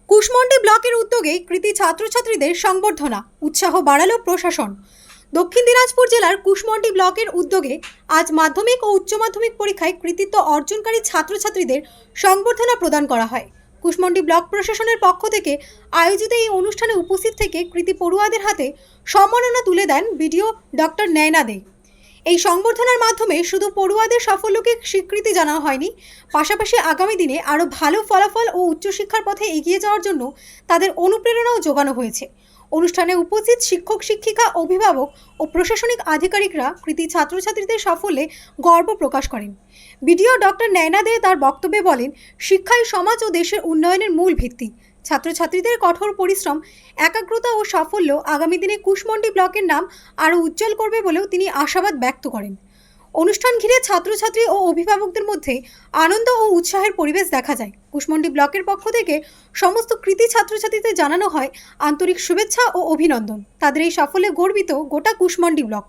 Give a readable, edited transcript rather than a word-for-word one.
কুশমন্ডি ব্লকের উদ্যোগে কৃতি ছাত্রছাত্রীদের সংবর্ধনা, উৎসাহ বাড়ালো প্রশাসন। দক্ষিণ দিনাজপুর জেলার কুশমন্ডি ব্লকের উদ্যোগে আজ মাধ্যমিক ও উচ্চ মাধ্যমিক পরীক্ষায় কৃতিত্ব অর্জনকারী ছাত্রছাত্রীদের সংবর্ধনা প্রদান করা হয়। কুশমন্ডি ব্লক প্রশাসনের পক্ষ থেকে আয়োজিত এই অনুষ্ঠানে উপস্থিত থেকে কৃতি পড়ুয়াদের হাতে সম্মাননা তুলে দেন বিডিও ডক্টর নয়না দে। এই সংবর্ধনার মাধ্যমে শুধু পড়ুয়াদের সাফল্যকে স্বীকৃতি জানানো হয়নি, পাশাপাশি আগামী দিনে আরও ভালো ফলাফল ও উচ্চশিক্ষার পথে এগিয়ে যাওয়ার জন্য তাদের অনুপ্রেরণাও যোগানো হয়েছে। অনুষ্ঠানে উপস্থিত শিক্ষক শিক্ষিকা, অভিভাবক ও প্রশাসনিক আধিকারিকরা কৃতি ছাত্রছাত্রীদের সাফল্যে গর্ব প্রকাশ করেন। বিডিও ডক্টর নয়না দে তার বক্তব্যে বলেন, শিক্ষাই সমাজ ও দেশের উন্নয়নের মূল ভিত্তি। ছাত্রছাত্রীদের কঠোর পরিশ্রম, একাগ্রতা ও সাফল্য আগামী দিনে কুশমন্ডি ব্লকের নাম আরও উজ্জ্বল করবে বলেও তিনি আশাবাদ ব্যক্ত করেন। অনুষ্ঠান ঘিরে ছাত্রছাত্রী ও অভিভাবকদের মধ্যে আনন্দ ও উৎসাহের পরিবেশ দেখা যায়। কুশমন্ডি ব্লকের পক্ষ থেকে সমস্ত কৃতি ছাত্রছাত্রীদের জানানো হয় আন্তরিক শুভেচ্ছা ও অভিনন্দন। তাদের এই সাফল্যে গর্বিত গোটা কুশমন্ডি ব্লক।